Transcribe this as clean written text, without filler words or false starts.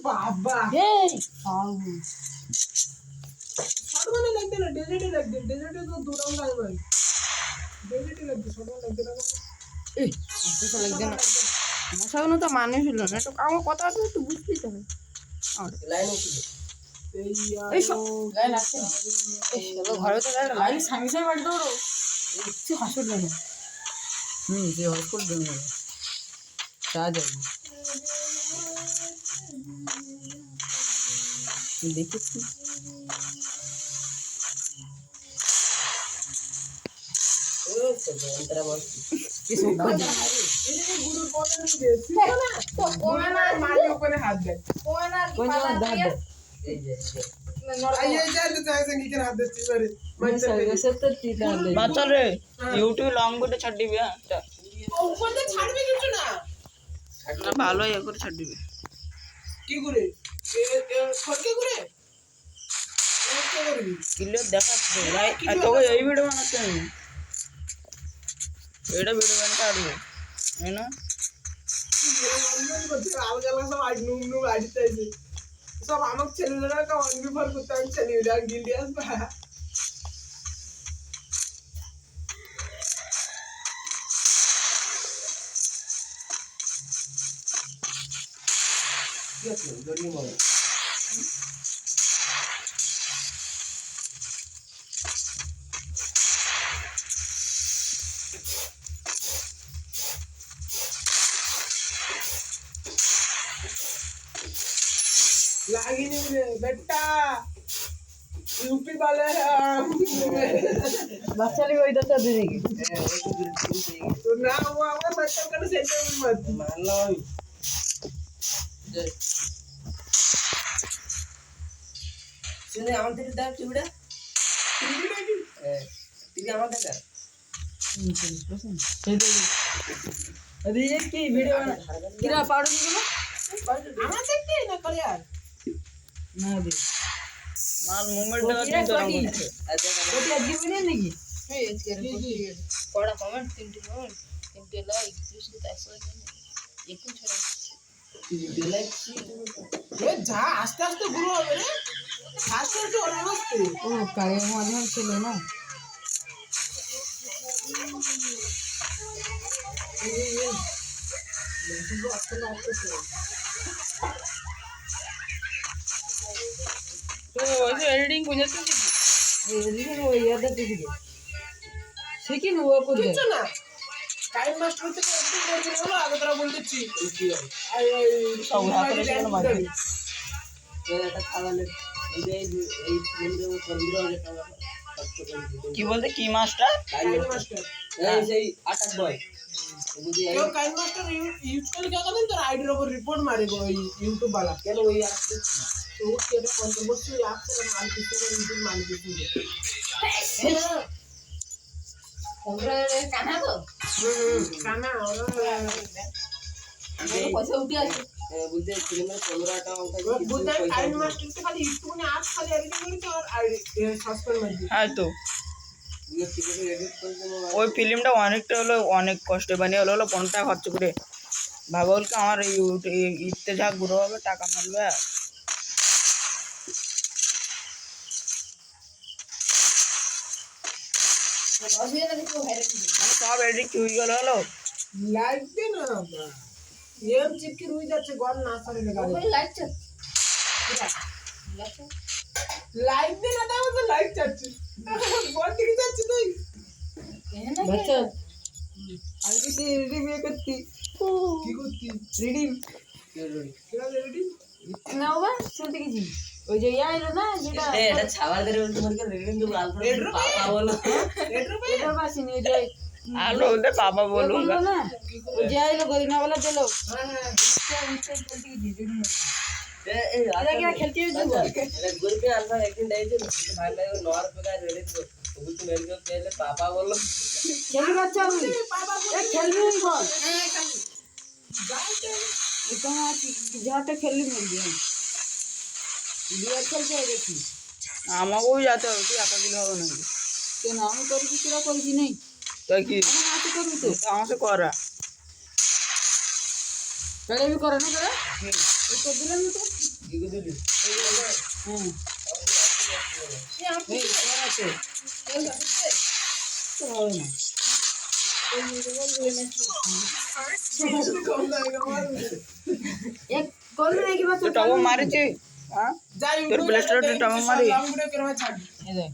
বাবা মশাগুলো তো মানুষ হলো না, একটু আমার কথা একটু বুঝতেই হবে। ঘরে তো লাইন সামনে সামনে বাড়ি দৌড়ো হসপিটাল যে হসপিটাল দেখেছি ভালো ইয়ে করে ছাড় দিবে কি করে ক্লিয়ার দেখাচ্ছে তোকে এই ভিডিও বানাচ্ছে আমি এটা ভিডিও বানাতে আসবো তাই না সব আমার ছেলেরা অনবিফার করতে আমি ছেলেরা গিল্ডি আসবা लागी नहीं रे बेटा यूपी वाले बच्चा ने कोई दत्ता दे देगी तो ना वो हमारे बच्चा का सेंटर में मत मान लो सुने আমাদের দাও টিভিটা টিভি আমাদের দাও अरे ये की वीडियो किरा पाड़ो निकलो আমার দেখতে না করে আর না দে মাল মোমেন্ট দেওয়া কিন্তু আচ্ছা কোটি আজকে মিলে নাকি এই আজকে পড়া কমেন্ট 3 কমেন্ট 3 লাইক 200 টাকা একটু ছড়া 3 লাইক এ যা আস্তে আস্তে গুরু হবে রে আস্তে আস্তে ওর আস্তে ও কারে মাধ্যম ছিল না तो वैसे एडिटिंग को जाते हैं एडिटिंग वो याद है ठीक है लेकिन वो को दे ना टाइम मास्टर से एडिटिंग कर दिया ना आगे तरह बोल देती आई सब हाथ में चला मार ये এটা খাওয়ালে এই বন্ধু 15000 টাকা কি বলতে কি মাস্টার টাইম মাস্টার এই সেই 8 বয় तो काइन मास्टर यूज करके क्या करते हैं तो आईडी ऊपर रिपोर्ट मारेगा YouTube वाला क्या लो ये आपसे तो उसके लिए कंट्रोवर्सी आपसे माल किसी को यूट्यूब माल किसी को हमरा काना तो काना और पैसा उठी আছে বুঝতে ফিল্মের 15 টাকা অঙ্ক বুঝতে কাइन मास्टर से खाली YouTube ने आज खाली एडिटिंग करके और आईडी सब्सक्राइब कर दिया हां तो ওই ফিল্মটা অনেকটা হলো অনেক কষ্টে বানিয়ে হলো 50 টাকা খরচ করে ভাবল কি আমার ইতে যা গ্রো হবে টাকা মারবে সব এডিট হয়ে গেল হলো লাইক দে না এম চিপকি রুই যাচ্ছে গন না সারে লাগা লাইক চাচ্ছে লাইক দে না দাও তো লাইক চাচ্ছে গন কি যাচ্ছে তুই बच्चा आगे से रीडिंग में करती की करती रीडिंग क्या रीडिंग इतना हुआ सुनते की जी ওই যে ইয়া এলো না যেটা এটা ছাওয়াল ধরে বলতে বলতে রিডিং দেব আলফা পাপা বলো এটা বাসিনি ওই যে আলো ওতে পাপা বলুঙ্গা ওই যে আইলো গরিনা वाला চলো হ্যাঁ হ্যাঁ ইনস্টা বলতে কি রিডিং এরা কি খেলতে যাবো খেলবি বাচ্চা খেলবি বল যাটা খেললি মেলবি বিয়ার খেলতে দেখি আমাকেও যেতে হবে, তুই একা দিলে হবে নাকি? কেন আমি করেছি তোরা করেছি নেই তাই কি আমি হাতে করবি তো আমাকে করা? তাহলে আমি করে না করে উত্তর দিলাম তো হ্যাঁ এই করাছে তো হবে না এক করবি নাকি বাচ্চা টপ মারিছি, হ্যাঁ তোর প্লে স্টোরে টপ মারি। এই দেখ